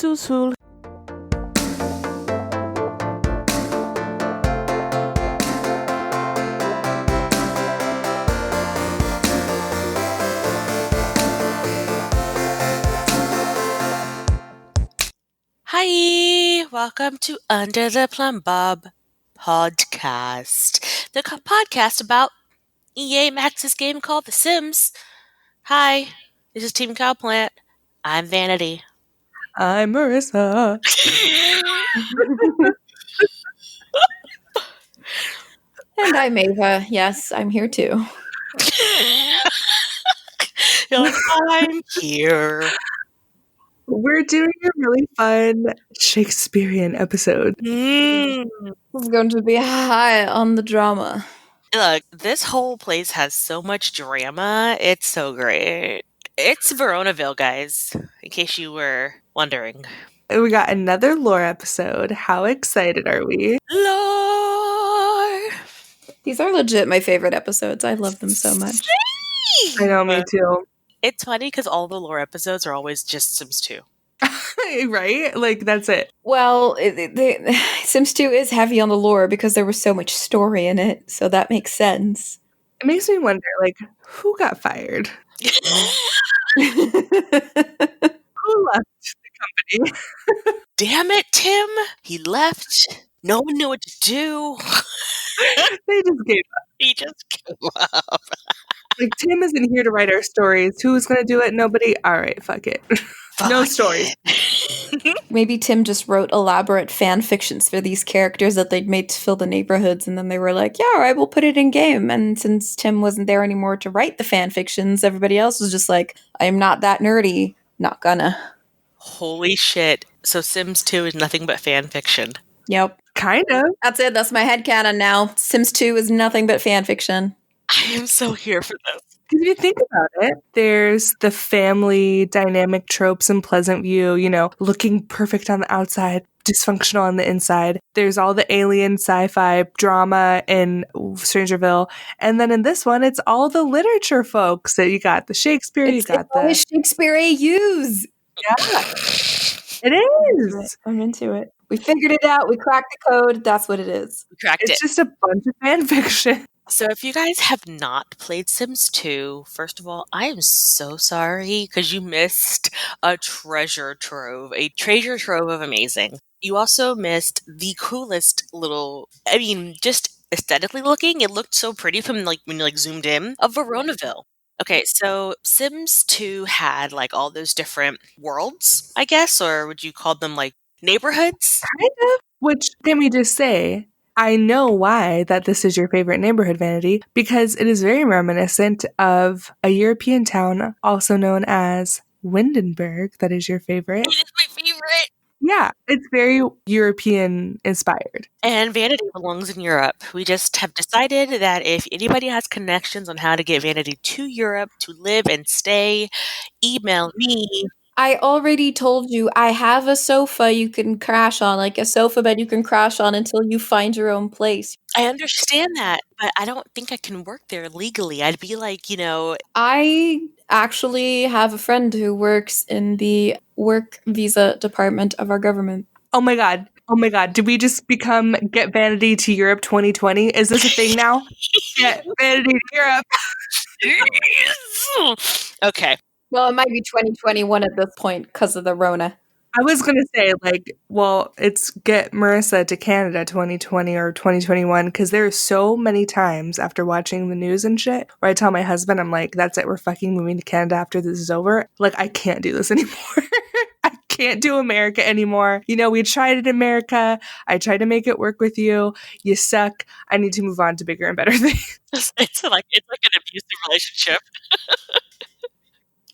Susul. Hi, welcome to Under the Plumbob Podcast, the podcast about EA Max's game called The Sims. Hi, this is Team Cowplant. I'm Vanity. I'm Marissa. And I'm Ava. Yes, I'm here too. You're like, I'm here. We're doing a really fun Shakespearean episode. Mm. This is going to be high on the drama. Look, this whole place has so much drama. It's so great. It's Veronaville, guys, in case you were wondering. We got another lore episode. How excited are we? Lore! These are legit my favorite episodes. I love them so much. I know, me too. It's funny because all the lore episodes are always just Sims 2. Right? Like, that's it. Well, Sims 2 is heavy on the lore because there was so much story in it, so that makes sense. It makes me wonder, like, who got fired? Who left the company? Damn it, Tim! He left. No one knew what to do. They just gave up. He just gave up. Like, Tim isn't here to write our stories. Who's going to do it? Nobody? All right, fuck it. No stories. Maybe Tim just wrote elaborate fan fictions for these characters that they'd made to fill the neighborhoods, and then they were like, yeah, all right, we'll put it in game. And since Tim wasn't there anymore to write the fan fictions, everybody else was just like, I'm not that nerdy. Not gonna. Holy shit. So Sims 2 is nothing but fan fiction. Yep. Kind of. That's it. That's my headcanon now. Sims 2 is nothing but fan fiction. I am so here for this. Because if you think about it, there's the family dynamic tropes in Pleasant View, you know, looking perfect on the outside, dysfunctional on the inside. There's all the alien sci-fi drama in Strangerville. And then in this one, it's all the literature folks. So you got the Shakespeare, you got the Shakespeare AUs. Yeah. It is. I'm into it. We figured it out. We cracked the code. That's what it is. We cracked it. It's just a bunch of fan fiction. So if you guys have not played Sims 2, first of all, I am so sorry because you missed a treasure trove of amazing. You also missed the coolest little, I mean, just aesthetically looking, it looked so pretty from like when you like zoomed in, of Veronaville. Okay, so Sims 2 had like all those different worlds, I guess, or would you call them like neighborhoods? Kind of. Which, can we just say, I know why that this is your favorite neighborhood, Vanity, because it is very reminiscent of a European town also known as Windenburg. That is your favorite. It is my favorite. Yeah, it's very European inspired. And Vanity belongs in Europe. We just have decided that if anybody has connections on how to get Vanity to Europe to live and stay, email me. I already told you I have a sofa you can crash on, like a sofa bed you can crash on until you find your own place. I understand that, but I don't think I can work there legally. I'd be like, you know... I actually have a friend who works in the work visa department of our government. Oh my god. Did we just become Get Vanity to Europe 2020? Is this a thing now? Get Vanity to Europe. Okay. Well, it might be 2021 at this point because of the Rona. I was going to say, like, well, it's Get Marissa to Canada 2020 or 2021, because there are so many times after watching the news and shit where I tell my husband, I'm like, that's it, we're fucking moving to Canada after this is over. Like, I can't do this anymore. I can't do America anymore. You know, we tried it in America. I tried to make it work with you. You suck. I need to move on to bigger and better things. It's like an abusive relationship.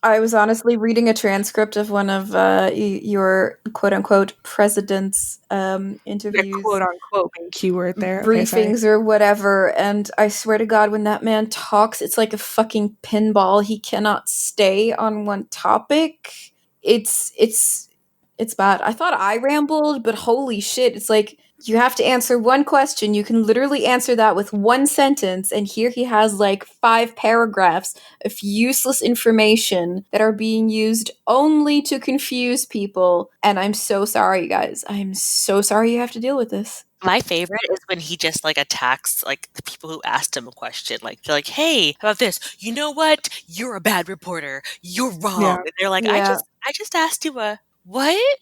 I was honestly reading a transcript of one of your quote-unquote president's interviews. The quote-unquote being keyword there. Briefings or whatever, and I swear to God, when that man talks, it's like a fucking pinball. He cannot stay on one topic. It's It's bad. I thought I rambled, but holy shit, it's like you have to answer one question. You can literally answer that with one sentence, and here he has like 5 paragraphs of useless information that are being used only to confuse people. And I'm so sorry, guys. I'm so sorry you have to deal with this. My favorite is when he just like attacks like the people who asked him a question. Like they're like, "Hey, how about this? You know what? You're a bad reporter. You're wrong." Yeah. And they're like, Yeah. I just asked you a what?"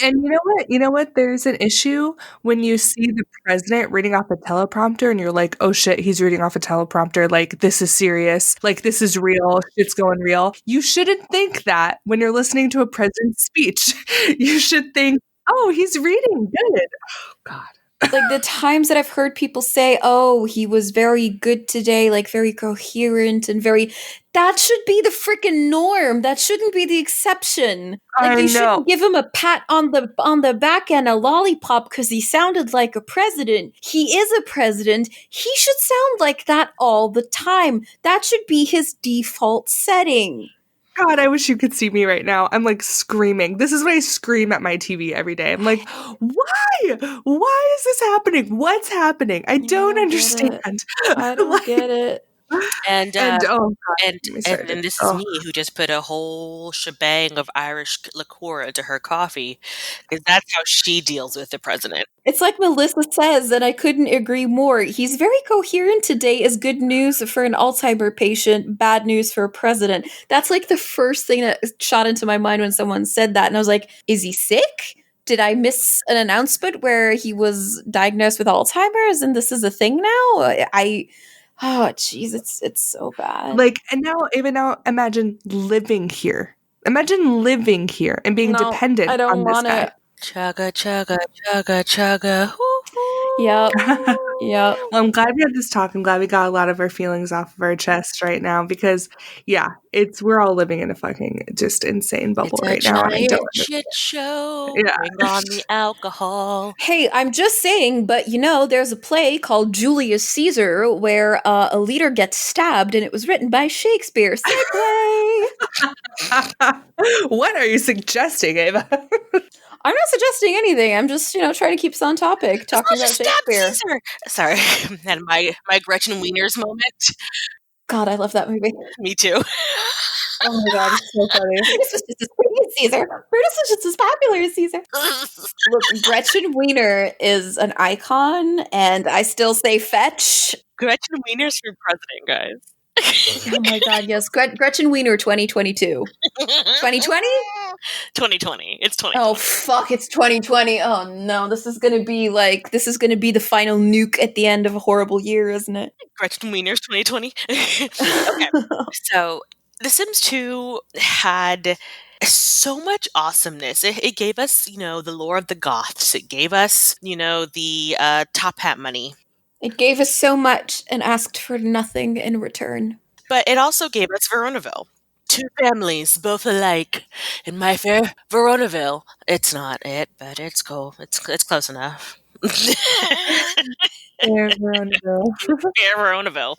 And you know what? You know what? There's an issue when you see the president reading off a teleprompter and you're like, oh shit, he's reading off a teleprompter. Like, this is serious. Like, this is real. Shit's going real. You shouldn't think that when you're listening to a president's speech. You should think, oh, he's reading. Good. Oh, God. Like the times that I've heard people say, oh, he was very good today, like very coherent and very. That should be the freaking norm. That shouldn't be the exception. Like I you know. shouldn't give him a pat on the back and a lollipop because he sounded like a president. He is a president. He should sound like that all the time. That should be his default setting. God, I wish you could see me right now. I'm like screaming. This is what I scream at my TV every day. I'm like, why? Why is this happening? What's happening? I don't understand. I don't get it. And oh God, and get me and started. then this is Oh. me who just put a whole shebang of Irish liqueur into her coffee because that's how she deals with the president. It's like Melissa says, and I couldn't agree more. He's very coherent today is good news for an Alzheimer patient, bad news for a president. That's like the first thing that shot into my mind when someone said that. And I was like, is he sick? Did I miss an announcement where he was diagnosed with Alzheimer's and this is a thing now? Oh, jeez, it's so bad. Like, and even now, imagine living here. Imagine living here and being No, dependent I don't on this want guy. it. Chugga, chugga, chugga, chugga. Yep. Yep. Well, I'm glad we had this talk. I'm glad we got a lot of our feelings off of our chest right now because, yeah, we're all living in a fucking just insane bubble It's right a now. And I giant don't shit show. Yeah. Bring on the alcohol. Hey, I'm just saying, but there's a play called Julius Caesar where a leader gets stabbed and it was written by Shakespeare. Segue! What are you suggesting, Ava? I'm not suggesting anything. I'm just, trying to keep us on topic, talking about Shakespeare. Caesar. Sorry, had my Gretchen Wieners moment. God, I love that movie. Me too. Oh my God, it's so funny. Brutus was just as pretty as Caesar. Brutus was just as popular as Caesar. Look, Gretchen Wiener is an icon, and I still say fetch. Gretchen Wieners for president, guys. Oh my God, yes. Gretchen Wiener 2022. 2020? 2020. It's 2020. Oh fuck, it's 2020. Oh no, this is gonna be the final nuke at the end of a horrible year, isn't it? Gretchen Wieners 2020. Okay. So The Sims 2 had so much awesomeness. It gave us, the lore of the Goths. It gave us, the top hat money. It gave us so much and asked for nothing in return. But it also gave us Veronaville. Two families, both alike. In my fair Veronaville. It's not it, but it's cool. It's close enough. Fair Veronaville. Fair Veronaville.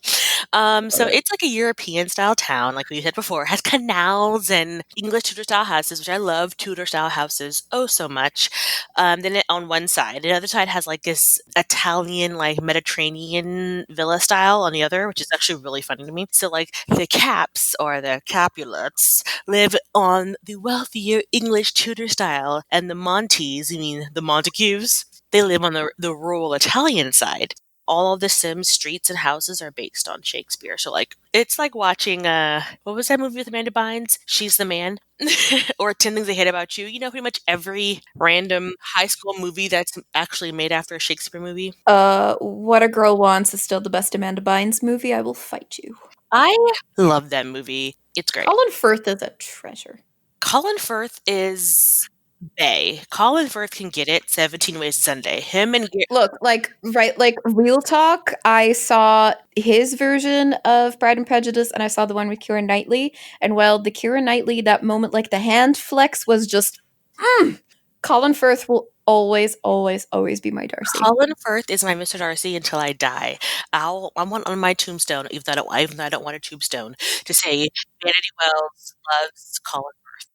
So it's like a European style town, like we said before. It has canals and English Tudor style houses, which I love Tudor style houses oh so much. Then on one side, the other side has like this Italian, like Mediterranean villa style on the other, which is actually really funny to me. So like the Caps or the Capulets live on the wealthier English Tudor style, and the Montes, the Montagues, they live on the rural Italian side. All of the Sims streets and houses are based on Shakespeare. So like it's like watching what was that movie with Amanda Bynes? She's the Man. Or 10 Things I Hate About You. Pretty much every random high school movie that's actually made after a Shakespeare movie. What a Girl Wants is still the best Amanda Bynes movie. I will fight you. I love that movie. It's great. Colin Firth is a treasure. Colin Firth is Bay. Colin Firth can get it 17 Ways to Sunday. Him and Look, real talk, I saw his version of Pride and Prejudice and I saw the one with Keira Knightley. And while the Keira Knightley, that moment, like the hand flex was just, Colin Firth will always, always, always be my Darcy. Colin Firth is my Mr. Darcy until I die. I want on my tombstone, even though I don't want a tombstone, to say Vanity Wells loves Colin Firth.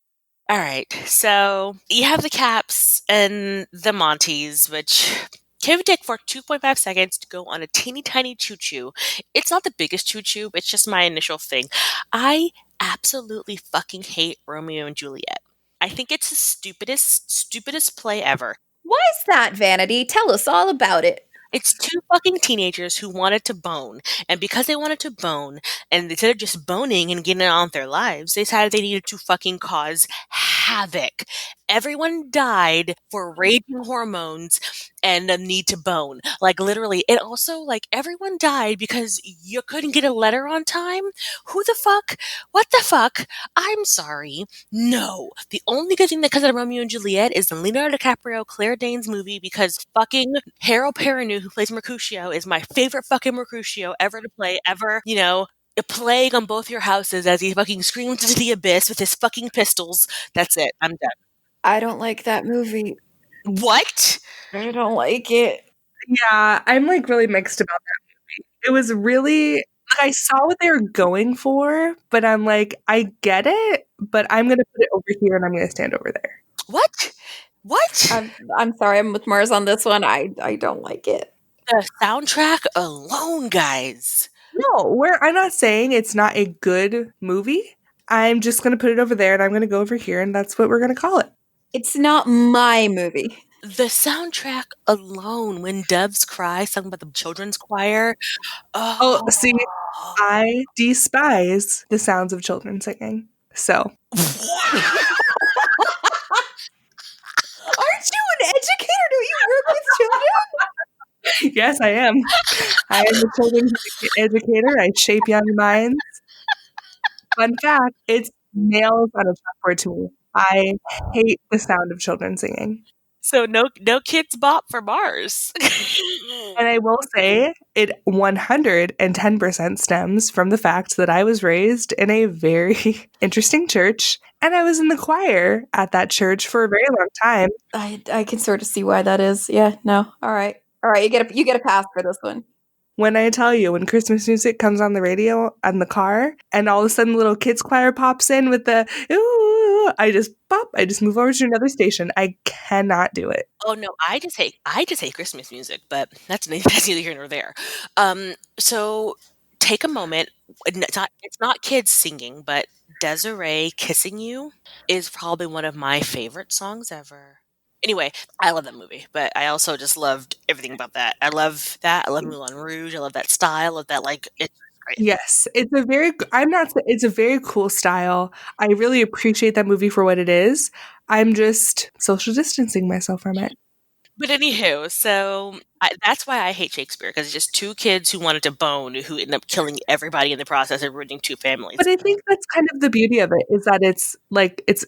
All right, so you have the Caps and the Monties, which can take for 2.5 seconds to go on a teeny tiny choo-choo. It's not the biggest choo-choo, it's just my initial thing. I absolutely fucking hate Romeo and Juliet. I think it's the stupidest play ever. Why is that, Vanity? Tell us all about it. It's two fucking teenagers who wanted to bone. And because they wanted to bone, and instead of just boning and getting on with their lives, they decided they needed to fucking cause havoc. Everyone died for raging hormones and a need to bone. Like, literally. And also, like, everyone died because you couldn't get a letter on time? Who the fuck? What the fuck? I'm sorry. No. The only good thing that comes out of Romeo and Juliet is the Leonardo DiCaprio, Claire Danes movie because fucking Harold Perrineau, who plays Mercutio, is my favorite fucking Mercutio ever to play, ever. You know, a plague on both your houses as he fucking screams into the abyss with his fucking pistols. That's it. I'm done. I don't like that movie. What? I don't like it. Yeah, I'm like really mixed about that movie. It was really like I saw what they were going for, but I'm like, I get it, but I'm gonna put it over here and I'm gonna stand over there. What? What? I'm sorry, I'm with Mars on this one. I don't like it. The soundtrack alone, guys. No, I'm not saying it's not a good movie. I'm just gonna put it over there and I'm gonna go over here and that's what we're gonna call it. It's not my movie. The soundtrack alone, When Doves Cry, sung by the children's choir. Oh, see, I despise the sounds of children singing. So. Aren't you an educator? Do you work with children? Yes, I am. I am a children's educator. I shape young minds. Fun fact, it's nails on a chalkboard to me. I hate the sound of children singing. So no kids bop for Mars. And I will say it 110% stems from the fact that I was raised in a very interesting church and I was in the choir at that church for a very long time. I can sort of see why that is. Yeah, no. All right. You get a pass for this one. When I tell you, when Christmas music comes on the radio in the car and all of a sudden the little kids choir pops in with the ooh, I just move over to another station. I cannot do it. Oh no, I just hate Christmas music, but that's neither here nor there. So take a moment. It's not kids singing, but Desiree Kissing You is probably one of my favorite songs ever. Anyway, I love that movie, but I also just loved everything about that. I love that. I love Moulin Rouge. I love that style of that. Like, it's great. Yes, it's a very cool style. I really appreciate that movie for what it is. I'm just social distancing myself from it. But anywho, so that's why I hate Shakespeare, because it's just two kids who wanted to bone who end up killing everybody in the process and ruining two families. But I think that's kind of the beauty of it, is that it's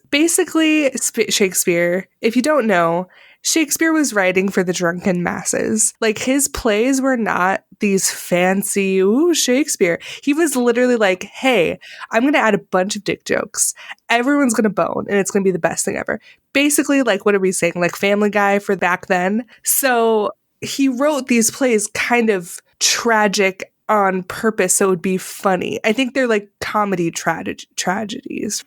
basically Shakespeare. If you don't know, Shakespeare was writing for the drunken masses. Like, his plays were not these fancy, ooh, Shakespeare. He was literally like, hey, I'm going to add a bunch of dick jokes. Everyone's going to bone, and it's going to be the best thing ever. Basically, like, what are we saying? Like Family Guy for back then. So he wrote these plays kind of tragic on purpose so it would be funny. I think they're like comedy tragedies.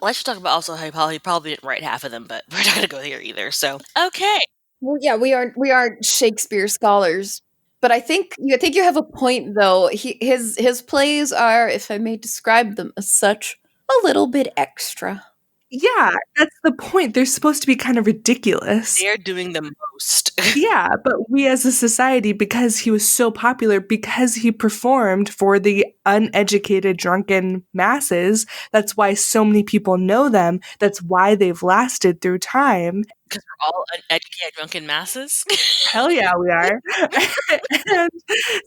Let's talk about also how he probably didn't write half of them, but we're not going to go there either. So, okay. Well, yeah, we aren't Shakespeare scholars, but I think you have a point though. His plays are, if I may describe them as such, a little bit extra. Yeah, that's the point. They're supposed to be kind of ridiculous. They're doing the most. Yeah, but we as a society, because he was so popular, because he performed for the uneducated, drunken masses, that's why so many people know them. That's why they've lasted through time. Because we're all uneducated, drunken masses? Hell yeah, we are. And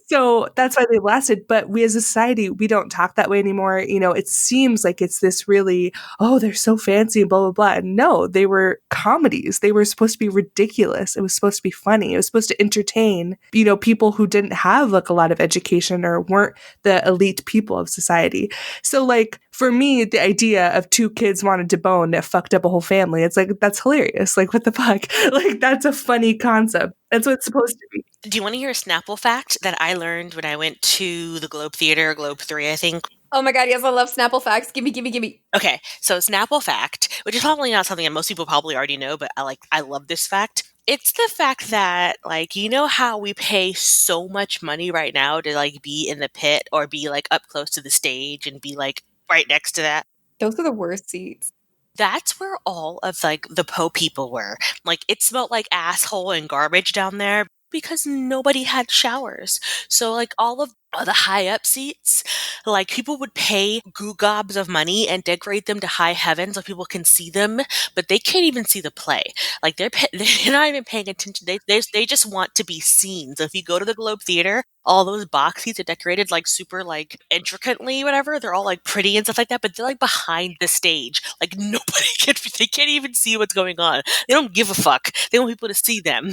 so that's why they lasted. But we as a society, we don't talk that way anymore. You know, it seems like it's this really, oh, they're so fancy and blah, blah, blah. And no, they were comedies. They were supposed to be ridiculous. It was supposed to be funny. It was supposed to entertain, you know, people who didn't have like a lot of education or weren't the elite people of society. So like, for me, the idea of two kids wanted to bone that fucked up a whole family, it's like, that's hilarious. Like, what the fuck? Like, that's a funny concept. That's what it's supposed to be. Do you want to hear a Snapple fact that I learned when I went to the Globe Theater, Globe 3, I think? Oh my god, yes, I love Snapple facts. Gimme. Okay, so Snapple fact, which is probably not something that most people probably already know, but I love this fact. It's the fact that, like, you know how we pay so much money right now to, like, be in the pit or be, like, up close to the stage and be, like, right next to that? Those are the worst seats. That's where all of, like, the Poe people were. Like, it smelled like asshole and garbage down there because nobody had showers. So, like, all of the high up seats, like, people would pay goo gobs of money and decorate them to high heaven so people can see them, but they can't even see the play. Like, they're not even paying attention. They just want to be seen. So if you go to the Globe Theater, all those box seats are decorated, like, super, like, intricately, whatever. They're all, like, pretty and stuff like that, but they're, like, behind the stage. Like, they can't even see what's going on. They don't give a fuck. They want people to see them.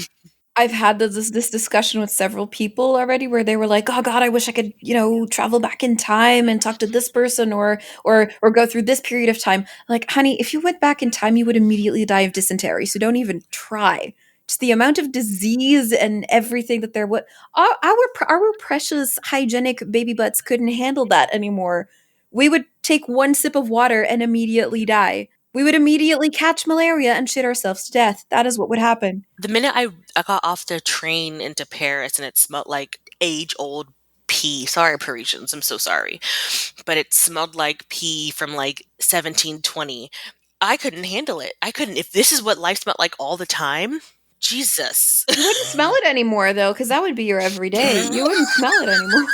I've had this discussion with several people already where they were like, "Oh God, I wish I could, travel back in time and talk to this person or go through this period of time." Like, honey, if you went back in time, you would immediately die of dysentery. So don't even try. Just the amount of disease and everything that there would our precious hygienic baby butts couldn't handle that anymore. We would take one sip of water and immediately die. We would immediately catch malaria and shit ourselves to death. That is what would happen. The minute I got off the train into Paris and it smelled like age-old pee. Sorry, Parisians, I'm so sorry. But it smelled like pee from like 1720. I couldn't handle it. I couldn't. If this is what life smelled like all the time, Jesus. You wouldn't smell it anymore, though, because that would be your everyday. You wouldn't smell it anymore.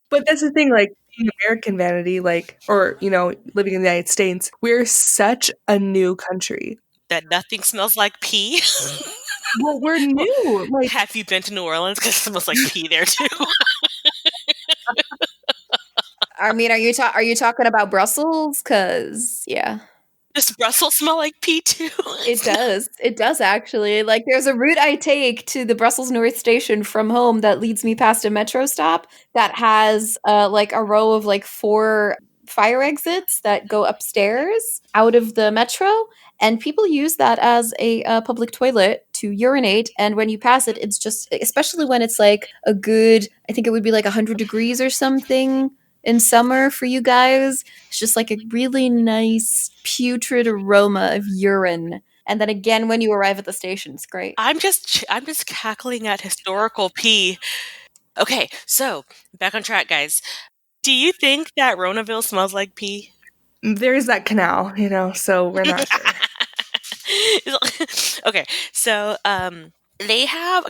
But that's the thing, like, being American vanity, like, or, living in the United States, we're such a new country. That nothing smells like pee. Well, we're new. Like, have you been to New Orleans? Because it smells like pee there too. I mean, are you talking about Brussels? Because yeah, does Brussels smell like pee too? it does. It does actually. Like, there's a route I take to the Brussels North Station from home that leads me past a metro stop that has like a row of like 4 fire exits that go upstairs out of the metro, and people use that as a public toilet to urinate. And when you pass it, it's just, especially when it's like a good, I think it would be like 100 degrees or something in summer for you guys. It's just like a really nice putrid aroma of urine. And then again, when you arrive at the station, it's great. I'm just cackling at historical pee. Okay, so back on track, guys. Do you think that Veronaville smells like pee? There's that canal, so we're not sure. Okay, so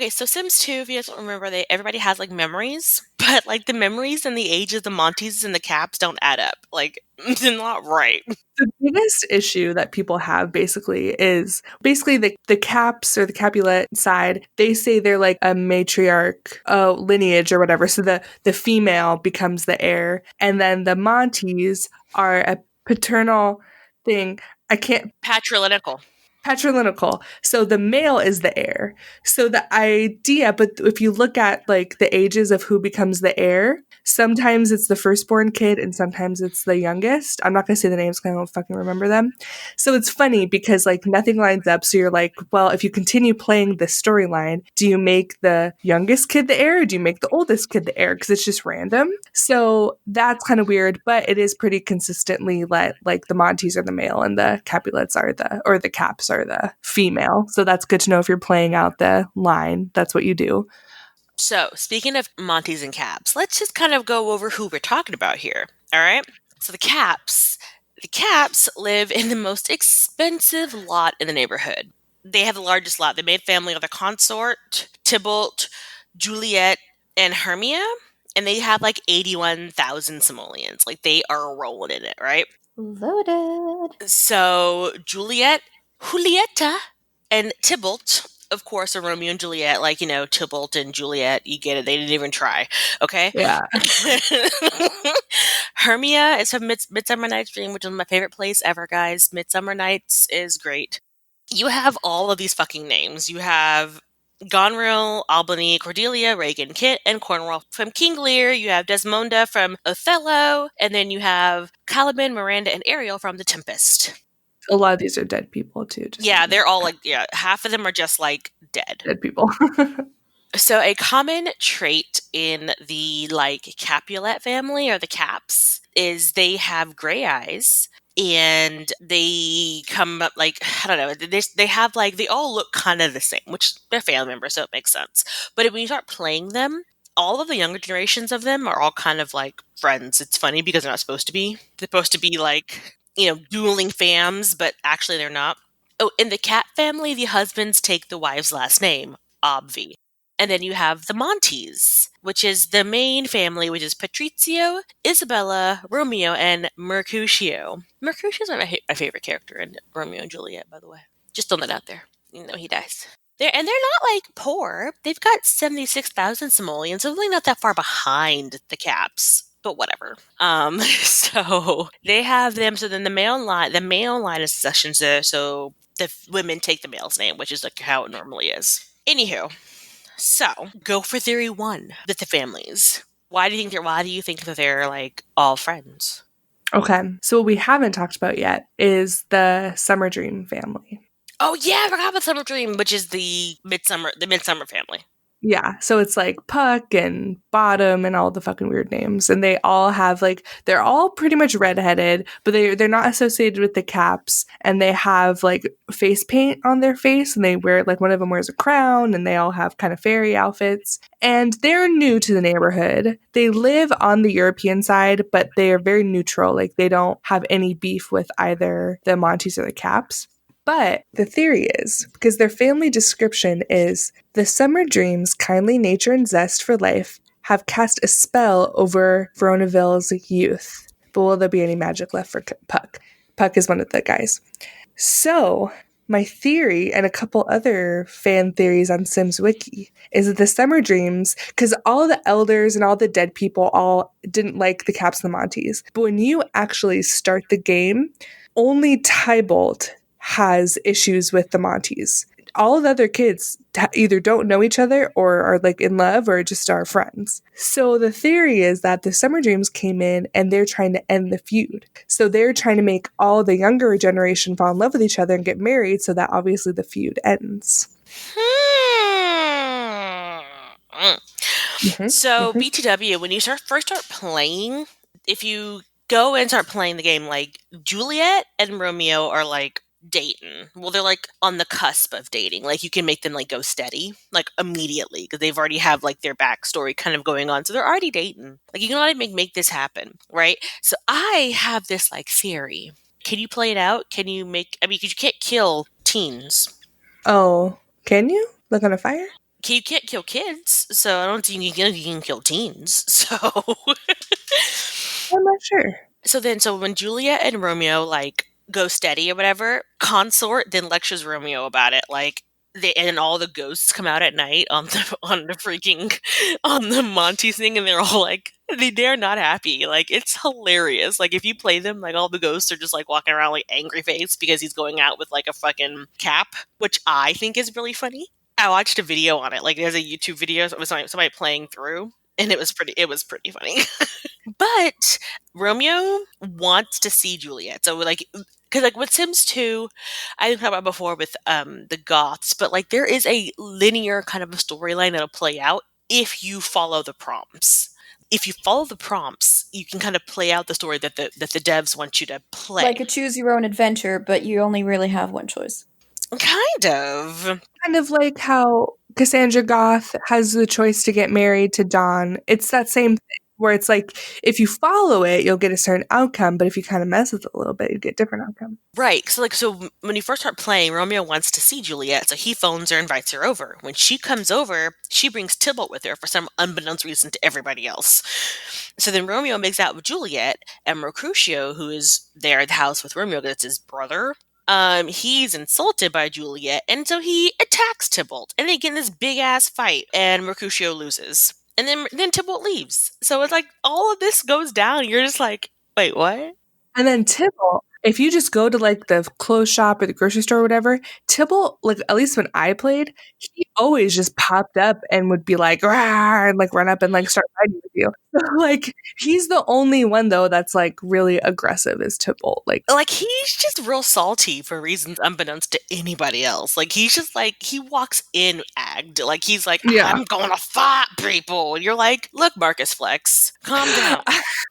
so Sims 2, if you guys don't remember, everybody has like memories, but like the memories and the ages, the Monties and the Caps don't add up. Like, they're not right. The biggest issue that people have is the Caps or the Capulet side, they say they're like a matriarch lineage or whatever. So the female becomes the heir. And then the Monties are a paternal thing. Patrilineal. So the male is the heir. So the idea, but if you look at like the ages of who becomes the heir, sometimes it's the firstborn kid and sometimes it's the youngest. I'm not going to say the names because I don't fucking remember them. So it's funny because like nothing lines up. So you're like, well, if you continue playing this storyline, do you make the youngest kid the heir or do you make the oldest kid the heir? Because it's just random. So that's kind of weird, but it is pretty consistently like the Monties are the male and the Capulets are the Caps are the female. So that's good to know if you're playing out the line. That's what you do. So, speaking of Monties and Caps, let's just kind of go over who we're talking about here. All right? So the Caps live in the most expensive lot in the neighborhood. They have the largest lot. The main family are the consort, Tybalt, Juliet, and Hermia, and they have like 81,000 simoleons. Like, they are rolling in it, right? Loaded. So Julieta, and Tybalt, of course, are Romeo and Juliet. Like, Tybalt and Juliet, you get it. They didn't even try. Okay? Yeah. Hermia is from Midsummer Night's Dream, which is my favorite place ever, guys. Midsummer Nights is great. You have all of these fucking names. You have Goneril, Albany, Cordelia, Regan, Kit, and Cornwall from King Lear. You have Desmonda from Othello. And then you have Caliban, Miranda, and Ariel from The Tempest. A lot of these are dead people too. They're all like, half of them are just like dead people. So a common trait in the like Capulet family or the Caps is they have gray eyes. And they come up like, I don't know, they have like, they all look kind of the same, which they're family members, so it makes sense. But when you start playing them, all of the younger generations of them are all kind of like friends. It's funny because they're not supposed to be. They're supposed to be like, dueling fams, but actually they're not. Oh, in the cat family, the husbands take the wife's last name, obvi. And then you have the Montes, which is the main family, which is Patrizio, Isabella, Romeo, and Mercutio. Mercutio's my favorite character in Romeo and Juliet, by the way. Just throwing that out there. He dies. They're not like poor. They've got 76,000 simoleons, so they're really not that far behind the Caps. But whatever. So they have them. So then the male line is succession. So the women take the male's name, which is like how it normally is. Anywho, so go for theory 1 with the families. Why do you think that they're like all friends? Okay, so what we haven't talked about yet is the Summer Dream family. Oh yeah, I forgot about Summer Dream, which is the Midsummer family. Yeah, so it's like Puck and Bottom and all the fucking weird names, and they all have like, they're all pretty much redheaded, but they're not associated with the Caps, and they have like face paint on their face, and they wear like, one of them wears a crown, and they all have kind of fairy outfits, and they're new to the neighborhood. They live on the European side, but they are very neutral. Like, they don't have any beef with either the Montes or the Caps. But the theory is, because their family description is, the Summer Dreams' kindly nature and zest for life have cast a spell over Veronaville's youth. But will there be any magic left for Puck? Puck is one of the guys. So, my theory, and a couple other fan theories on Sims Wiki, is that the Summer Dreams, because all the elders and all the dead people all didn't like the Caps and the Montes. But when you actually start the game, only Tybalt has issues with the Montes. All the other kids either don't know each other or are like in love or just are friends. So the theory is that the Summer Dreams came in and they're trying to end the feud. So they're trying to make all the younger generation fall in love with each other and get married, so that obviously the feud ends. So BTW, when you first start playing, if you go and start playing the game, like Juliet and Romeo are like dating. Well, they're like on the cusp of dating. Like, you can make them like go steady like immediately because they've already have like their backstory kind of going on. So they're already dating. Like, you can already make this happen, right? So I have this like theory. Can you play it out? Can you make? I mean, because you can't kill teens. Oh, can you? Like on a fire? You can't kill kids, so I don't think you can kill teens. So I'm not sure. So when Julia and Romeo like go steady or whatever, Consort then lectures Romeo about it, like and all the ghosts come out at night on the Monty's thing, and they're all like they're not happy. Like, it's hilarious. Like, if you play them, like all the ghosts are just like walking around like angry face because he's going out with like a fucking cap, which I think is really funny. I watched a video on it. Like, there's a YouTube video of somebody playing through, and it was pretty funny. But Romeo wants to see Juliet. So like, because like with Sims 2, I talked about before with the Goths, but like there is a linear kind of a storyline that'll play out if you follow the prompts. If you follow the prompts, you can kind of play out the story that the devs want you to play. Like a choose your own adventure, but you only really have one choice. Kind of. Kind of like how Cassandra Goth has the choice to get married to Don. It's that same thing where it's like, if you follow it, you'll get a certain outcome, but if you kind of mess with it a little bit, you get a different outcome. Right. So when you first start playing, Romeo wants to see Juliet, so he phones her, invites her over. When she comes over, she brings Tybalt with her for some unbeknownst reason to everybody else. So then Romeo makes out with Juliet, and Mercutio, who is there at the house with Romeo, that's his brother, he's insulted by Juliet, and so he attacks Tybalt, and they get in this big ass fight, and Mercutio loses. And then Tybalt leaves. So it's like all of this goes down. You're just like, wait, what? And then Tybalt, if you just go to like the clothes shop or the grocery store or whatever, Tybalt, like at least when I played, he always just popped up and would be like, "Rah," and like run up and like start fighting with you. Like he's the only one though that's like really aggressive is Tybalt. Like he's just real salty for reasons unbeknownst to anybody else. Like he's just like he walks in agged. Like he's like, I'm gonna fight people. And you're like, look, Marcus Flex, calm down.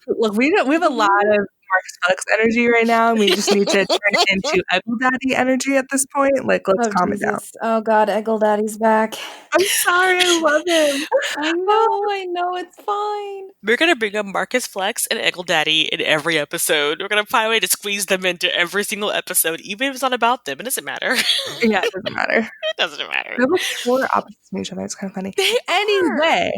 Look, we have a lot of Marcus Flex energy right now, and we just need to turn it into Eggle Daddy energy at this point. Like, let's calm it down. Oh God, Eggle Daddy's back. I'm sorry, I love him. I know, it's fine. We're gonna bring up Marcus Flex and Eggle Daddy in every episode. We're gonna find a way to squeeze them into every single episode, even if it's not about them. It doesn't matter. Yeah, it doesn't matter. It doesn't matter. They're like polar opposites from each other. It's kind of funny. They anyway.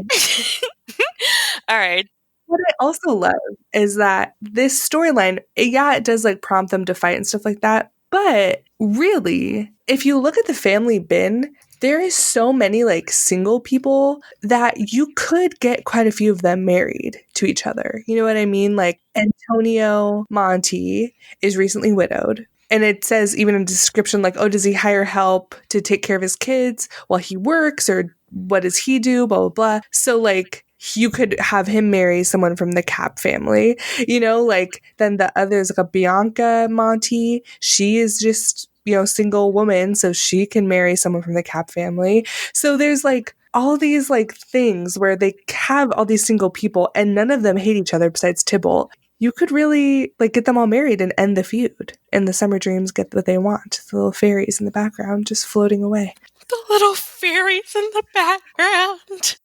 All right. What I also love is that this storyline, it does like prompt them to fight and stuff like that. But really, if you look at the family bin, there is so many like single people that you could get quite a few of them married to each other. You know what I mean? Like Antonio Monti is recently widowed. And it says even in the description, like, oh, does he hire help to take care of his kids while he works? Or what does he do? Blah, blah, blah. So like, you could have him marry someone from the Cap family, you know, like then the others, like a Bianca Monti, she is just, you know, single woman, so she can marry someone from the Cap family. So there's like all these like things where they have all these single people and none of them hate each other besides Tybalt. You could really like get them all married and end the feud, and the Summer Dreams get what they want. The little fairies in the background just floating away. The little fairies in the background.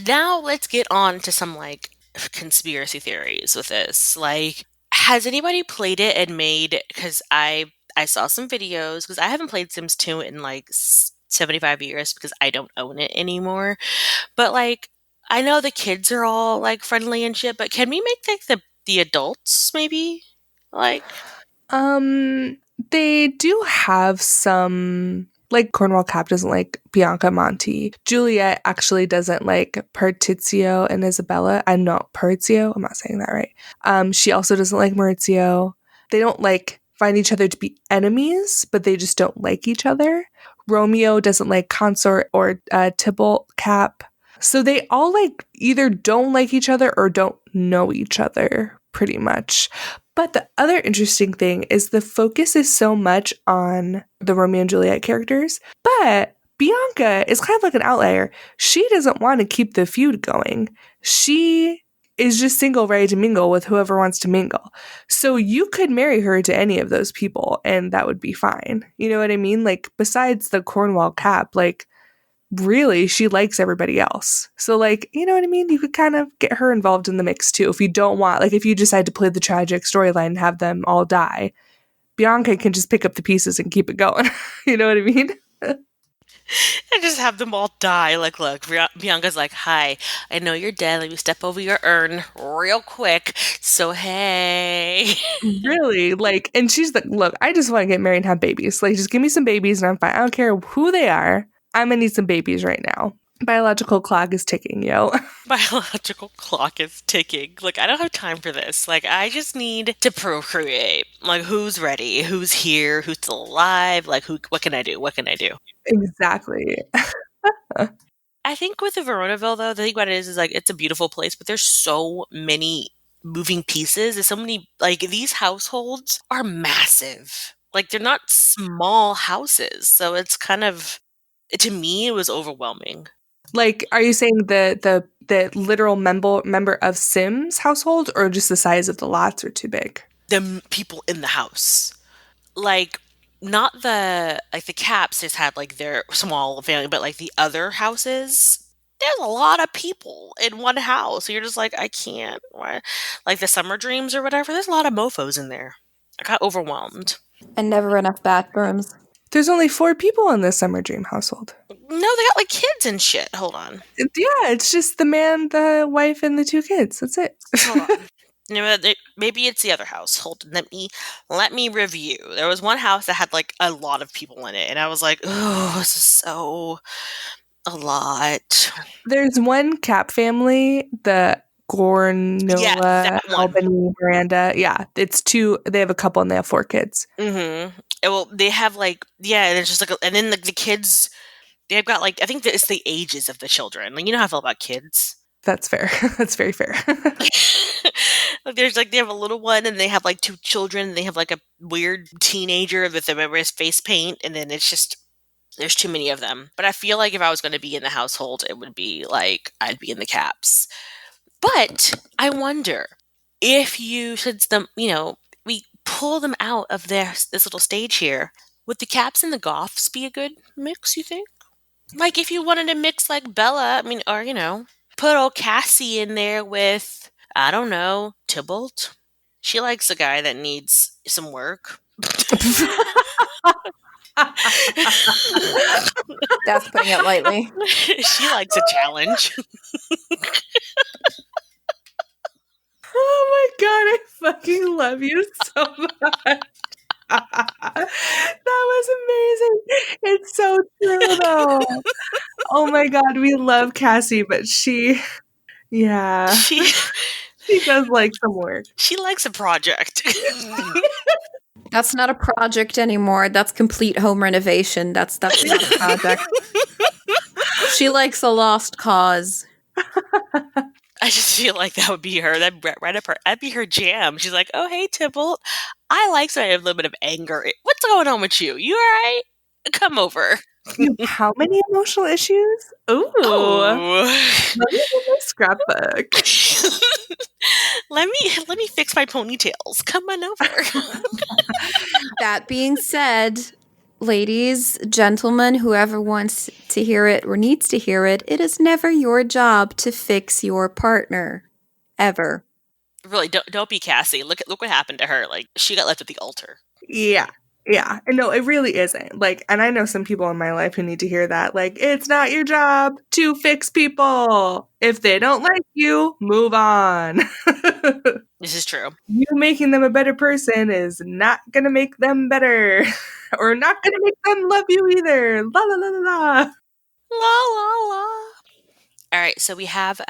Now let's get on to some like conspiracy theories with this. Like, has anybody played it and made, because I saw some videos, because I haven't played Sims 2 in like 75 years because I don't own it anymore. But like, I know the kids are all like friendly and shit, but can we make like the adults maybe like? They do have some. Like, Cornwall Cap doesn't like Bianca Monti. Juliet actually doesn't like Partizio and Isabella. I'm not Partizio. I'm not saying that right. She also doesn't like Maurizio. They don't like find each other to be enemies, but they just don't like each other. Romeo doesn't like Consort or Tybalt Cap. So they all like either don't like each other or don't know each other pretty much. But the other interesting thing is the focus is so much on the Romeo and Juliet characters, but Bianca is kind of like an outlier. She doesn't want to keep the feud going. She is just single, ready to mingle with whoever wants to mingle. So you could marry her to any of those people and that would be fine. You know what I mean? Like, besides the Cornwall Cap, like, really, she likes everybody else. So, like, you know what I mean? You could kind of get her involved in the mix, too. If you don't want, like, if you decide to play the tragic storyline and have them all die, Bianca can just pick up the pieces and keep it going. You know what I mean? And just have them all die. Like, look, Bianca's like, hi, I know you're dead. Let me step over your urn real quick. So, hey. Really? Like, and she's like, look, I just want to get married and have babies. Like, just give me some babies and I'm fine. I don't care who they are. I'm gonna need some babies right now. Biological clock is ticking, yo. Biological clock is ticking. Like, I don't have time for this. Like, I just need to procreate. Like, who's ready? Who's here? Who's still alive? Like, what can I do? What can I do? Exactly. I think with the Veronaville, though, the thing about it is like, it's a beautiful place, but there's so many moving pieces. There's so many, like, these households are massive. Like, they're not small houses. So it's kind of, to me, it was overwhelming. Like, are you saying the literal member of Sims household, or just the size of the lots are too big? The people in the house. Like, not the Caps just had like their small family, but like the other houses, there's a lot of people in one house. So you're just like, I can't. Why? Like the Summer Dreams or whatever, there's a lot of mofos in there. I got overwhelmed. And never enough bathrooms. There's only 4 people in the Summer Dream household. No, they got like kids and shit. Hold on. Yeah, it's just the man, the wife, and the 2 kids. That's it. Hold on. You know, maybe it's the other house. Hold on. Let me review. There was one house that had like a lot of people in it, and I was like, oh, this is so a lot. There's one Cap family, the Gornola, Albany, Miranda. Yeah, it's 2. They have a couple and they have 4 kids. Mm-hmm. Well, they have like, yeah, and it's just like, and then like the kids They've got like, I think that it's the ages of the children. Like, you know how I feel about kids. That's fair. That's very fair. Like, there's like, they have a little one and they have like 2 children and they have like a weird teenager with his face paint, and then it's just, there's too many of them. But I feel like if I was going to be in the household, it would be like, I'd be in the Caps. But I wonder if you, since them, we pull them out of this little stage here, would the Caps and the Goths be a good mix, you think? Like, if you wanted to mix like Bella, I mean, or, put old Cassie in there with, I don't know, Tybalt. She likes a guy that needs some work. That's putting it lightly. She likes a challenge. Oh my god, I fucking love you so much. That was amazing. It's so true though. Oh my god, we love Cassie, but she does like some work. She likes a project. That's not a project anymore. That's complete home renovation. That's not a project. She likes a lost cause. I just feel like that would be her. That'd be her jam. She's like, "Oh, hey, Tybalt. I like something with a little bit of anger. What's going on with you? You all right? Come over." How many emotional issues? Ooh. Oh. Let me get my scrapbook. Let me fix my ponytails. Come on over. That being said, ladies, gentlemen, whoever wants to hear it or needs to hear it, it is never your job to fix your partner. Ever. Really, don't be Cassie. Look what happened to her. Like, she got left at the altar. Yeah. And no, it really isn't. Like, and I know some people in my life who need to hear that. Like, it's not your job to fix people. If they don't like you, move on. This is true. You making them a better person is not going to make them better. Or not going to make them love you either. La la la la la. La la la. All right, so we have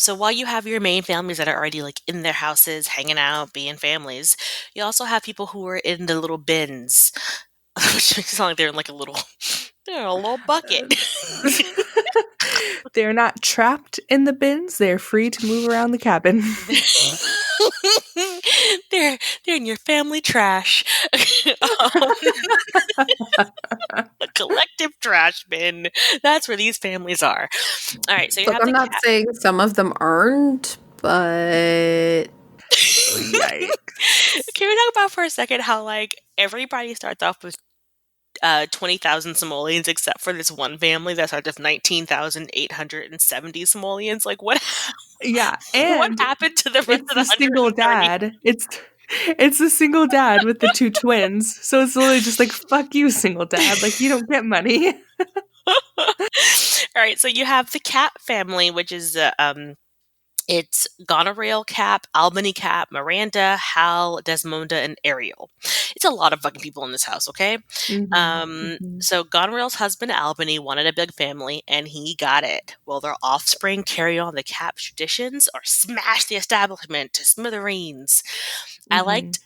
so while you have your main families that are already like in their houses, hanging out, being families, you also have people who are in the little bins, which makes it sound like they're in like a little bucket. They're not trapped in the bins. They're free to move around the cabin. They're in your family trash. The collective trash bin. That's where these families are. All right, so you have I'm not saying some of them aren't, but yikes. Can we talk about for a second how like everybody starts off with 20,000 simoleons except for this one family that starts with 19,870 simoleons? Like, what? Yeah, and what happened to the rest of the single dad? It's the single dad with the 2 twins. So it's literally just like, fuck you, single dad. Like, you don't get money. All right, so you have the Cat family, which is it's Goneril Cap, Albany Cap, Miranda, Hal, Desmonda, and Ariel. It's a lot of fucking people in this house, okay? So Goneril's husband, Albany, wanted a big family, and he got it. Will their offspring carry on the Cap traditions or smash the establishment to smithereens? I liked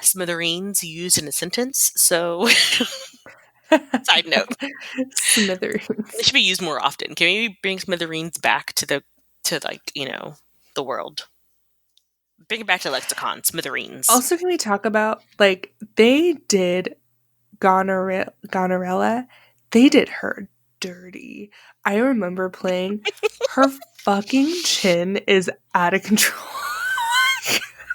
smithereens used in a sentence, so side note. Smithereens. It should be used more often. Can we bring smithereens back to the world? Bring it back to lexicon, smithereens. Also, can we talk about, like, they did Gonerella, they did her dirty. I remember playing, her fucking chin is out of control.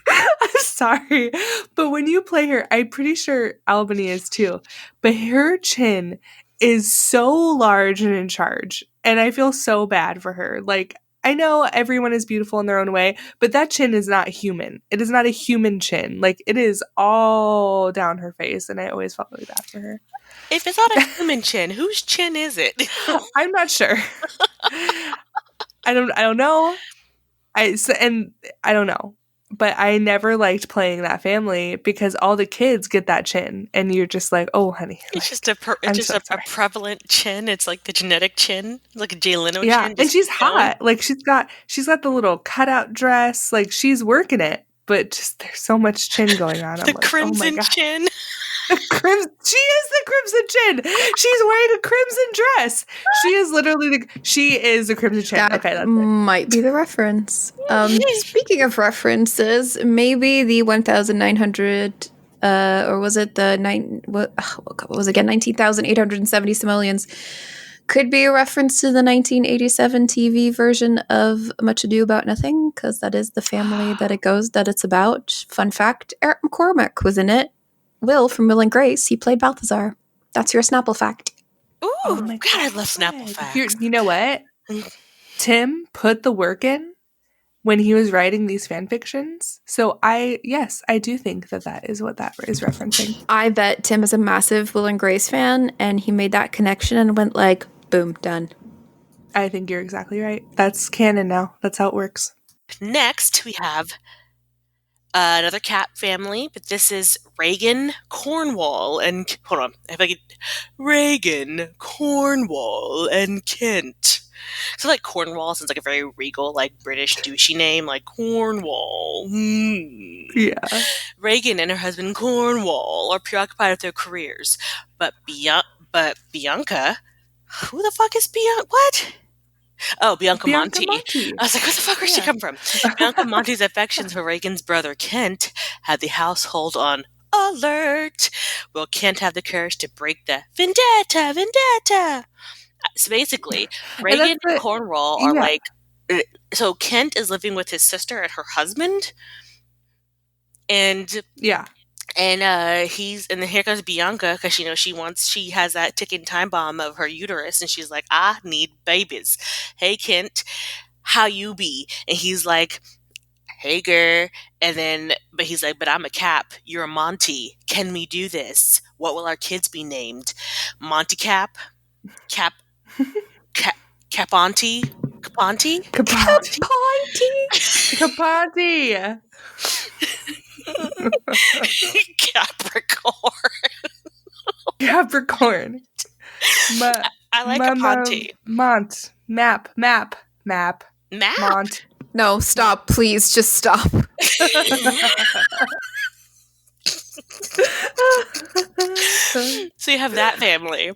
I'm sorry, but when you play her, I'm pretty sure Albany is too, but her chin is so large and in charge, and I feel so bad for her. Like, I know everyone is beautiful in their own way, but that chin is not human. It is not a human chin. Like, it is all down her face, and I always felt really bad for her. If it's not a human chin, whose chin is it? I'm not sure. I don't know. I don't know. But I never liked playing that family because all the kids get that chin, and you're just like, oh, honey. It's just a prevalent chin. It's like the genetic chin, like a Jay Leno chin. Yeah, and she's hot. Like, she's got the little cutout dress. Like, she's working it, but just there's so much chin going on. The crimson chin. She is the Crimson Chin. She's wearing a crimson dress. She is literally she is the Crimson Chin. That Okay, that's it. might be the reference. Speaking of references, maybe the 1,900, or was it the what was it again? 19,870 simoleons could be a reference to the 1987 TV version of Much Ado About Nothing, because that is the family that it's about. Fun fact: Eric McCormack was in it. Will from Will and Grace, he played Balthazar. That's your Snapple fact. Ooh, Oh my God, I love Snapple facts. You know what? Tim put the work in when he was writing these fan fictions. So I do think that is what that is referencing. I bet Tim is a massive Will and Grace fan, and he made that connection and went like, boom, done. I think you're exactly right. That's canon now. That's how it works. Next, we have another cat family, but this is Reagan, Cornwall, and hold on, if I could, Reagan, Cornwall, and Kent. So like Cornwall sounds like a very regal, like British douchey name, like Cornwall. Yeah. Reagan and her husband Cornwall are preoccupied with their careers, but Bianca, who the fuck is Bianca? What? Oh, Bianca Monti. I was like, where the fuck, where'd she come from? Bianca Monti's affections for Reagan's brother Kent had the household on alert. Will Kent have the courage to break the vendetta? So basically, Reagan and Cornwall are like, so Kent is living with his sister and her husband. And yeah. And then here comes Bianca, because she has that ticking time bomb of her uterus, and she's like, I need babies. Hey Kent, how you be? And he's like, hey girl. And then, but he's like, but I'm a Cap, you're a Monty. Can we do this? What will our kids be named? Monty Cap? Caponte? Capricorn. I like Caponte. Map. Mont. No, stop, please, just stop. So you have that family,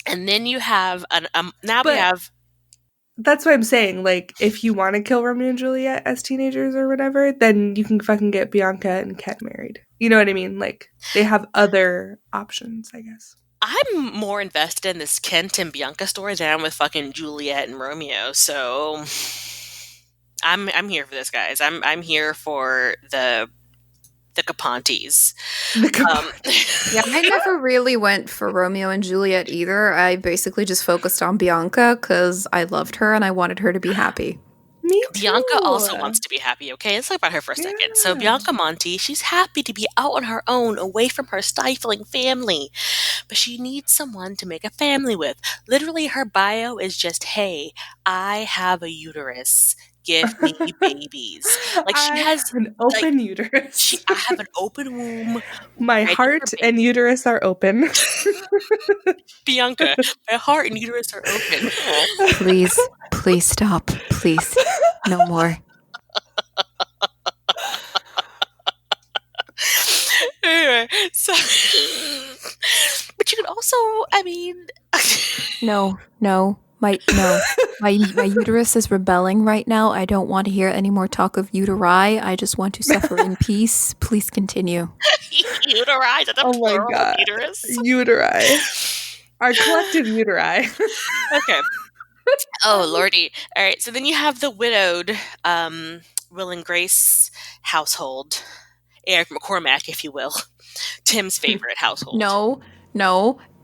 and then you have That's what I'm saying. Like, if you want to kill Romeo and Juliet as teenagers or whatever, then you can fucking get Bianca and Kent married. You know what I mean? Like, they have other options, I guess. I'm more invested in this Kent and Bianca story than I'm with fucking Juliet and Romeo. So I'm here for this, guys. I'm here for the Capontes. Yeah, I never really went for Romeo and Juliet either. I basically just focused on Bianca because I loved her and I wanted her to be happy. Me too. Bianca also wants to be happy, okay? Let's talk about her for a second. So Bianca Monti, she's happy to be out on her own, away from her stifling family. But she needs someone to make a family with. Literally, her bio is just, hey, I have a uterus. Give me babies. Like, she has an open uterus. I have an open womb. My heart and uterus are open. Bianca, my heart and uterus are open. Please stop. Please. No more. Anyway, so but you could also, I mean, No. My uterus is rebelling right now. I don't want to hear any more talk of uteri. I just want to suffer in peace. Please continue. Uteri? Is that the plural of uterus? Uteri. Our collective uteri. Okay. Oh, lordy. All right, so then you have the widowed Will and Grace household. Eric McCormack, if you will. Tim's favorite household. No.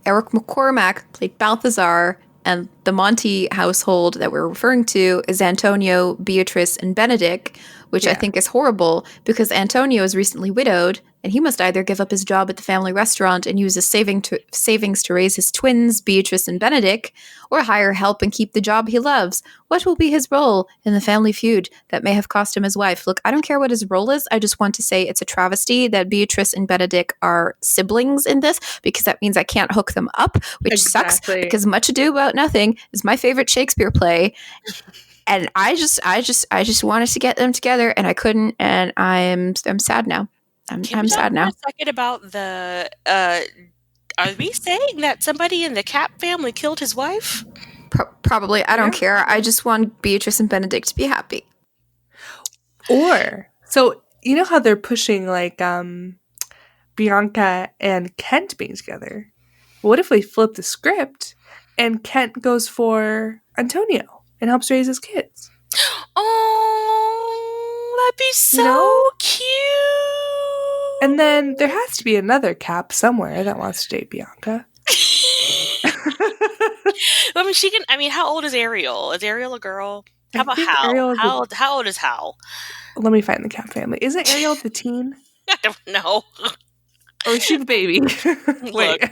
Eric McCormack played Balthazar, and the Monty household that we're referring to is Antonio, Beatrice, and Benedict, which I think is horrible because Antonio is recently widowed, and he must either give up his job at the family restaurant and use his savings to raise his twins, Beatrice and Benedict, or hire help and keep the job he loves. What will be his role in the family feud that may have cost him his wife? Look, I don't care what his role is. I just want to say it's a travesty that Beatrice and Benedict are siblings in this, because that means I can't hook them up, which sucks because Much Ado About Nothing is my favorite Shakespeare play. And I just wanted to get them together, and I couldn't, and I'm sad now. I'm Can we talk sad for now. a second about the, are we saying that somebody in the Cap family killed his wife? Probably. I don't Yeah. care. I just want Beatrice and Benedict to be happy. Or, so, you know how they're pushing, like, Bianca and Kent being together? What if we flip the script and Kent goes for Antonio and helps raise his kids? Oh, that'd be so know? cute. And then there has to be another Cap somewhere that wants to date Bianca. I mean, she can. I mean, how old is Ariel? Is Ariel a girl? How I about think Hal? Ariel is How old is Hal? Let me find the Cap family. Isn't Ariel the teen? I don't know. Or is she the baby? Wait.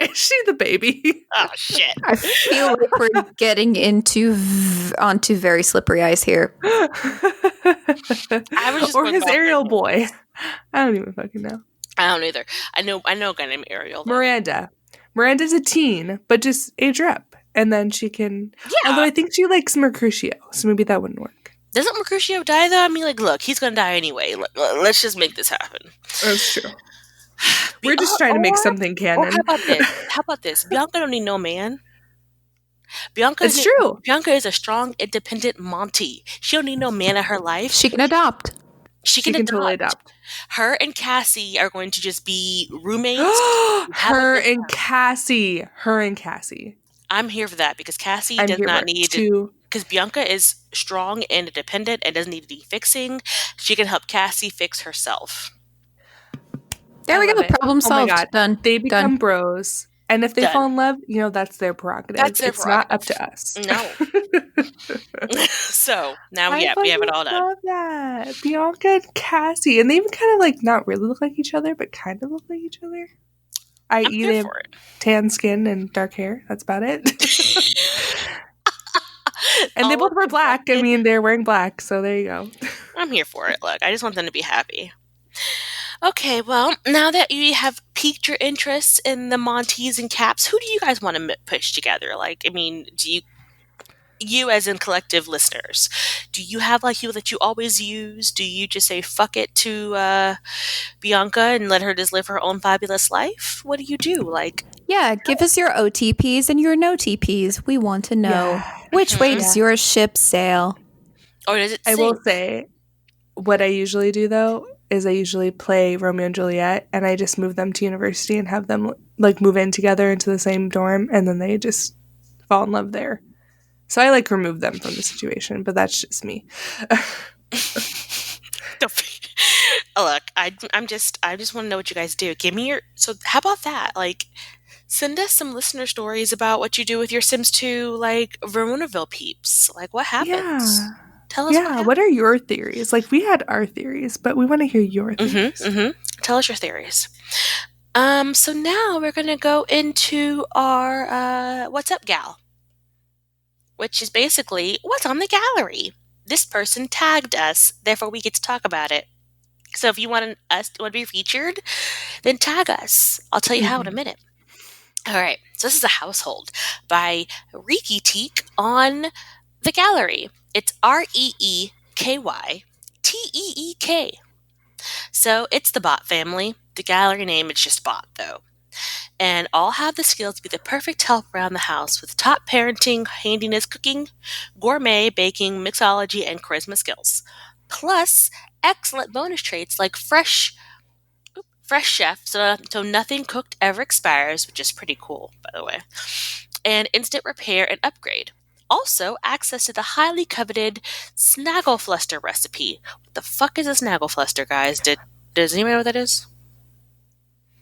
Is she the baby? Oh shit! I feel like we're getting onto very slippery ice here. I was just or going his off Ariel their boy. I don't even fucking know. I don't either. I know a guy named Ariel. Though. Miranda. Miranda's a teen, but just age her up. And then she can... Yeah. Although I think she likes Mercutio, so maybe that wouldn't work. Doesn't Mercutio die though? I mean, like, look, he's gonna die anyway. Let's just make this happen. That's true. We're just trying to make something canon. Or how about this? Bianca don't need no man. It's true. Bianca is a strong, independent Monty. She don't need no man in her life. She can adopt. She can totally adopt. Her and Cassie are going to just be roommates. Her and Cassie. I'm here for that because Cassie I'm does here not for need to. Because Bianca is strong and independent and doesn't need to be fixing. She can help Cassie fix herself. There we go. Problem solved. Oh my God. Done. They become Done. bros. And if they fall in love, that's their prerogative. It's not up to us. No. So now we have it all done. I love that. Bianca and Cassie. And they even kind of like not really look like each other, but kind of look like each other. I.e. they have tan skin and dark hair. That's about it. And they both wear black. I mean, they're wearing black, so there you go. I'm here for it. Look, I just want them to be happy. Okay, well, now that you have piqued your interest in the Monties and Caps, who do you guys want to push together? Like, I mean, do you as in collective listeners, do you have like people that you always use? Do you just say fuck it to Bianca and let her just live her own fabulous life? What do you do? Like, yeah, give us your OTPs and your no TPs. We want to know which way does your ship sail. Or does it? I will say, what I usually do though is I usually play Romeo and Juliet, and I just move them to university and have them like move in together into the same dorm, and then they just fall in love there. So I like remove them from the situation, but that's just me. Look, I just want to know what you guys do. Give me so how about that? Like, send us some listener stories about what you do with your Sims 2, like Veronaville peeps. Like, what happens? Yeah. Tell us. What are your theories? Like, we had our theories, but we want to hear your theories. Tell us your theories. So now we're gonna go into our What's Up Gal, which is basically what's on the gallery. This person tagged us, therefore we get to talk about it. So if you want us to be featured, then tag us. I'll tell you how in a minute. All right. So this is a household by Reeky Teek on the gallery. It's REEKYTEEK. So it's the Bot family. The gallery name is just Bot though. And all have the skills to be the perfect help around the house with top parenting, handiness, cooking, gourmet, baking, mixology, and charisma skills. Plus, excellent bonus traits like fresh chef, so nothing cooked ever expires, which is pretty cool, by the way, and instant repair and upgrade. Also, access to the highly coveted Snagglefluster recipe. What the fuck is a Snagglefluster, guys? Does anybody know what that is?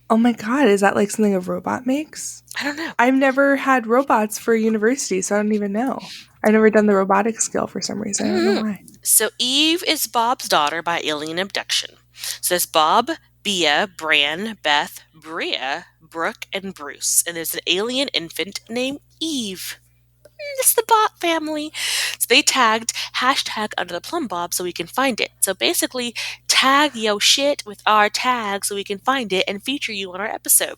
Oh my god, is that like something a robot makes? I don't know. I've never had robots for university, so I don't even know. I've never done the robotics skill for some reason. I don't know why. So Eve is Bob's daughter by alien abduction. So there's Bob, Bea, Bran, Beth, Bria, Brooke, and Bruce. And there's an alien infant named Eve. It's the Bot family. So they tagged hashtag Under the Plumbob so we can find it. So basically, tag yo shit with our tag so we can find it and feature you on our episode.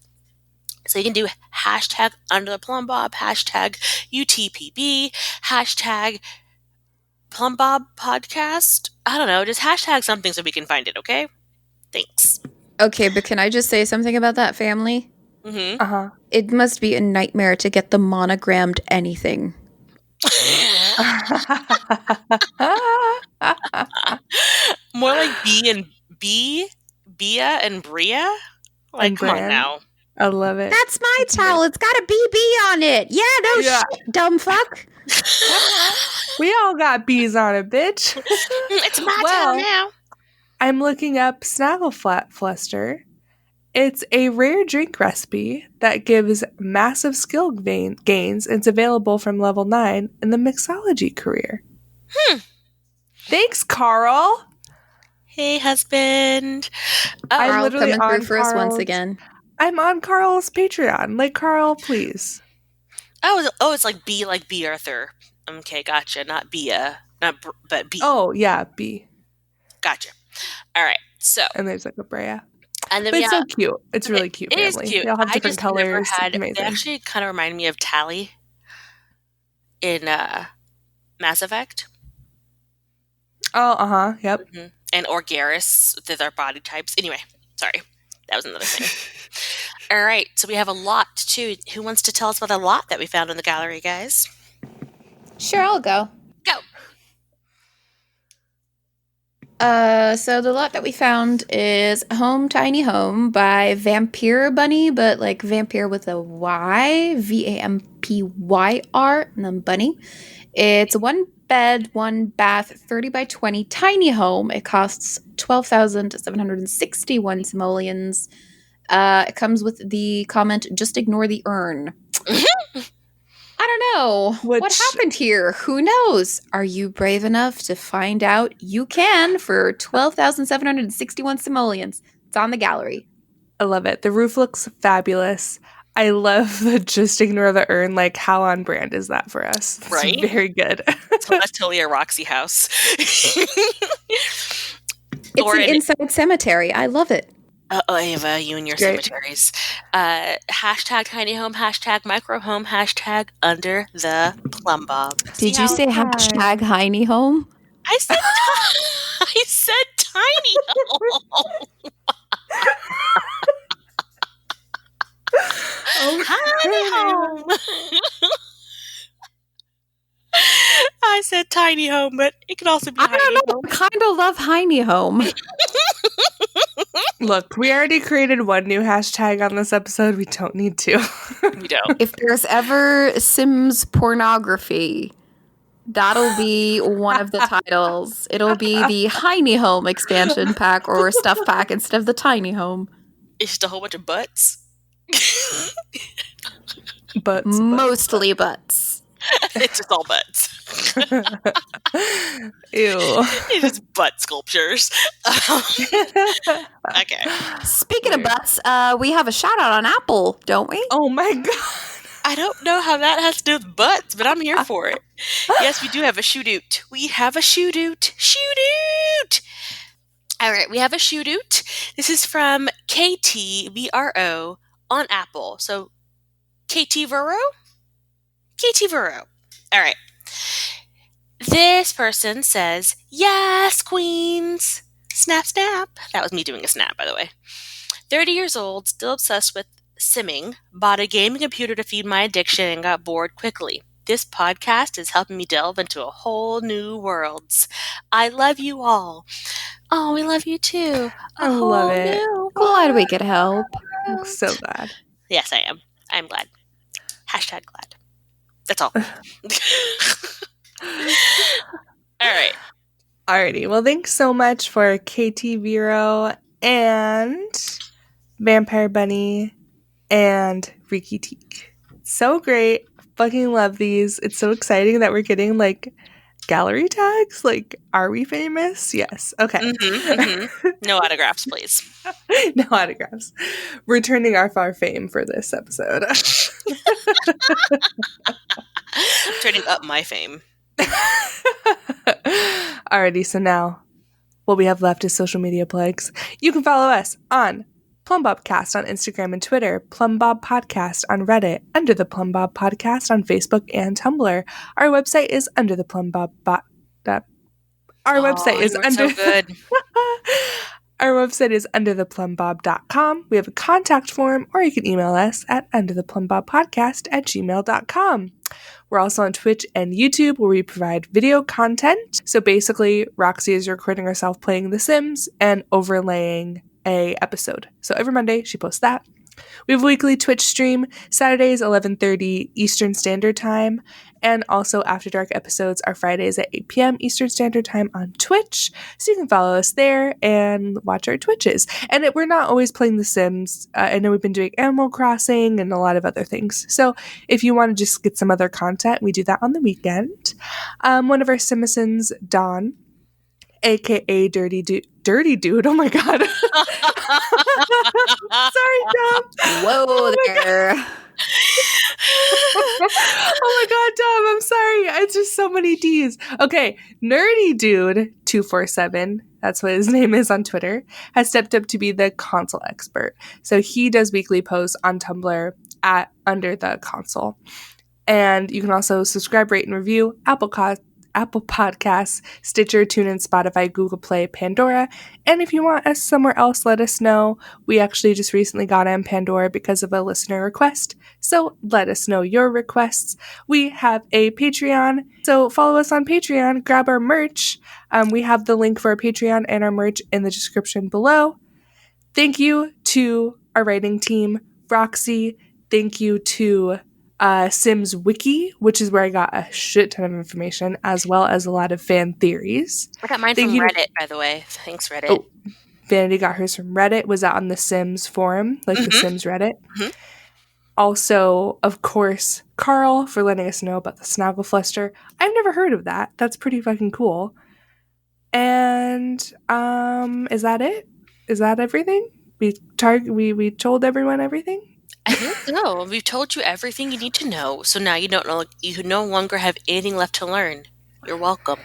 So you can do hashtag Under the Plumbob, hashtag UTPB, hashtag Plumbob Podcast. I don't know. Just hashtag something so we can find it, okay? Thanks. Okay, but can I just say something about that family? Mm-hmm. Uh-huh. It must be a nightmare to get the monogrammed anything. More like Bia and Bria? Like, And come on Bran. now. I love it. That's my towel. It's got a BB on it. Yeah, no shit, dumb fuck. We all got bees on it, bitch. It's my Well, turn now. I'm looking up Snagglefluster. It's a rare drink recipe that gives massive skill gains. It's available from level 9 in the mixology career. Thanks, Carl. Hey, husband. I'm Carl literally coming on through for us once Carl's- again. I'm on Carl's Patreon. Like, Carl, please. Oh, it's like B Arthur. Okay, gotcha. Not Bia, but B. Oh, yeah, B. Gotcha. All right. So, And there's like a Brea. and then But we it's have, so cute. It's really cute it is family. cute. They all have I different just never colors. had. Amazing. They actually kind of remind me of Tally in Mass Effect. Oh, uh-huh. Yep. Mm-hmm. And Orgaris, with their body types. Anyway, sorry. That was another thing. All right. So we have a lot, too. Who wants to tell us about the lot that we found in the gallery, guys? Sure, I'll go. Go. So the lot that we found is Home Tiny Home by Vampire Bunny, but like vampire with a Y, Vampyr, and then Bunny. It's a 1 bed, 1 bath, 30 by 20 tiny home. It costs 12,761 simoleons. It comes with the comment, just ignore the urn. I don't know. What happened here? Who knows? Are you brave enough to find out? You can for 12,761 simoleons. It's on the gallery. I love it. The roof looks fabulous. I love the just ignore the urn. Like, how on brand is that for us? It's Right? very good. So that's totally a Roxy house. It's an inside cemetery. I love it. Ava, you and your Great. cemeteries. Hashtag tiny home, hashtag micro home, hashtag under the Plumbob. Did you say hashtag Heiny Home? I said I said tiny home. Tiny home. I said tiny home, but it could also be I don't know. home. I kind of love Heiny Home. Look, we already created one new hashtag on this episode. We don't need to. We don't. If there's ever Sims pornography, that'll be one of the titles. It'll be the Heiny Home expansion pack or stuff pack instead of the Tiny Home. It's just a whole bunch of butts. But Mostly butts. It's just all butts. Ew. It's just butt sculptures. Okay. Speaking of butts, we have a shout out on Apple, don't we? Oh my god. I don't know how that has to do with butts, but I'm here for it. Yes, we do have a shoot-oot. We have a shoot-oot. Shoot-oot! All right, we have a shoot-oot. This is from KTVRO on Apple. So, KT Vero? KT Vero. All right. This person says, yes, queens. Snap, snap. That was me doing a snap, by the way. 30 years old, still obsessed with simming, bought a gaming computer to feed my addiction and got bored quickly. This podcast is helping me delve into a whole new worlds. I love you all. Oh, we love you too. I love it. Glad we could help. I'm so glad. Yes, I am. I'm glad. Hashtag glad. That's all. All right. Alrighty. Well, thanks so much for KT Vero and Vampire Bunny and Riki Teak. So great. Fucking love these. It's so exciting that we're getting like gallery tags. Like, are we famous? Yes. Okay. No autographs, please. No autographs. We're turning off our fame for this episode. Turning up my fame. Alrighty, so now what we have left is social media plugs. You can follow us on Plumbobcast on Instagram and Twitter, Plumbob Podcast on Reddit, Under the Plumbob Podcast on Facebook and Tumblr. Our website is undertheplumbob.com. Our website is so good. Our website is undertheplumbob.com. We have a contact form, or you can email us at undertheplumbobpodcast@gmail.com. We're also on Twitch and YouTube, where we provide video content. So basically, Roxy is recording herself playing The Sims and overlaying a episode. So every Monday, she posts that. We have a weekly Twitch stream, Saturdays 11:30 Eastern Standard Time, and also After Dark episodes are Fridays at 8 p.m. Eastern Standard Time on Twitch, so you can follow us there and watch our Twitches. And we're not always playing The Sims. I know we've been doing Animal Crossing and a lot of other things. So if you want to just get some other content, we do that on the weekend. One of our Simisons, Dawn, aka Dirty Dude. Oh my god. Sorry, Dom. Whoa there. Oh my god, Dom, I'm sorry. It's just so many D's. Okay, Nerdy Dude 247, that's what his name is on Twitter, has stepped up to be the console expert. So he does weekly posts on Tumblr at Under the Console. And you can also subscribe, rate, and review Apple Podcasts, Stitcher, TuneIn, Spotify, Google Play, Pandora. And if you want us somewhere else, let us know. We actually just recently got on Pandora because of a listener request. So let us know your requests. We have a Patreon. So follow us on Patreon. Grab our merch. We have the link for our Patreon and our merch in the description below. Thank you to our writing team, Roxy. Thank you to Sims Wiki, which is where I got a shit ton of information, as well as a lot of fan theories. I got mine from Reddit, by the way. Thanks, Reddit. Oh, Vanity got hers from Reddit. Was that on the Sims forum, like the Sims Reddit? Mm-hmm. Also, of course, Carl for letting us know about the Snagglefluster. I've never heard of that. That's pretty fucking cool. And is that it? Is that everything? We told everyone everything? I think so. We've told you everything you need to know, so now you no longer have anything left to learn. You're welcome.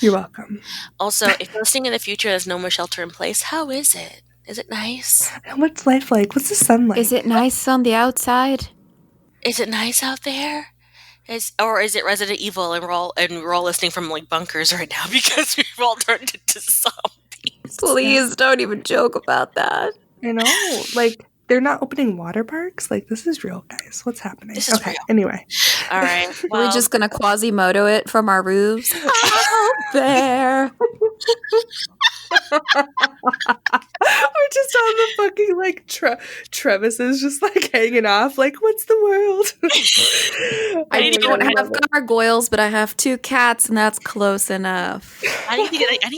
You're welcome. Also, if you're listening in the future, there's no more shelter in place. How is it? Is it nice? What's life like? What's the sun like? Is it nice on the outside? Is it nice out there? Or is it Resident Evil and we're all listening from like bunkers right now because we've all turned into zombies? Please don't even joke about that. I know, like. They're not opening water parks? Like, this is real, guys. What's happening? This is real. Anyway. All right. Well, we're just going to Quasimodo it from our roofs. Out there. We're just on the fucking, like, Trevises just, like, hanging off. Like, what's the world? I don't have gargoyles, but I have 2 cats, and that's close enough. I need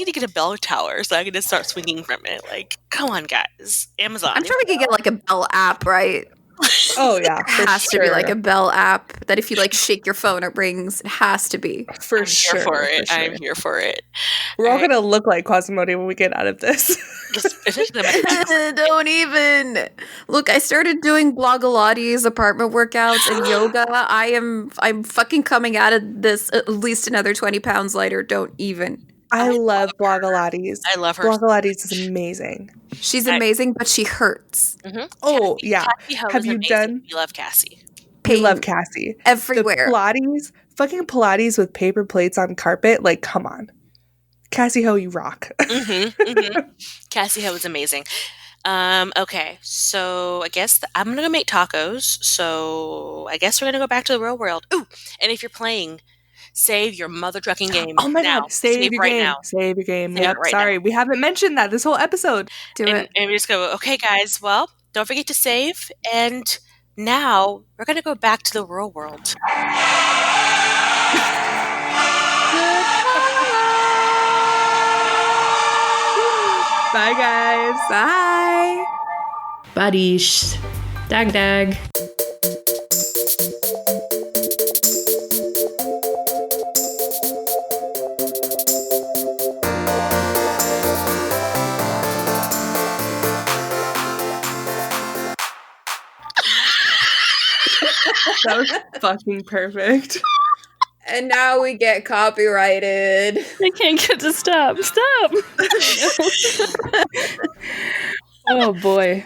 to get a bell tower so I can just start swinging from it. Like, come on, guys. Amazon. I'm sure we could get, like, a bell app, right? Oh, yeah. It has to be, like, a bell app that if you, like, shake your phone, it rings. It has to be. For sure. I'm here for it. We're all going to look like Quasimodo when we get out of this. Don't even. Look, I started doing Blogilates apartment workouts and yoga. I'm fucking coming out of this at least another 20 pounds lighter. Don't even. I love Blogilates. I love her. Blogilates is amazing. She's amazing, but she hurts. Mm-hmm. Oh, yeah. Have you done? You love Cassie. I love Cassie. Everywhere. The Pilates with paper plates on carpet. Like, come on. Cassie Ho, you rock. Cassie Ho is amazing. Okay, so I guess I'm going to go make tacos. So I guess we're going to go back to the real world. Ooh, and if you're playing, save your mother trucking game. Oh my now. God, save your right game. Now. Save your game. Save Yep, right sorry. now. We haven't mentioned that this whole episode. Do it. And we just go, okay, guys, well, don't forget to save. And now we're going to go back to the real world. Bye, guys. Bye. Badish. Dag dag. That was fucking perfect. And now we get copyrighted. I can't get to stop. Stop. Oh boy.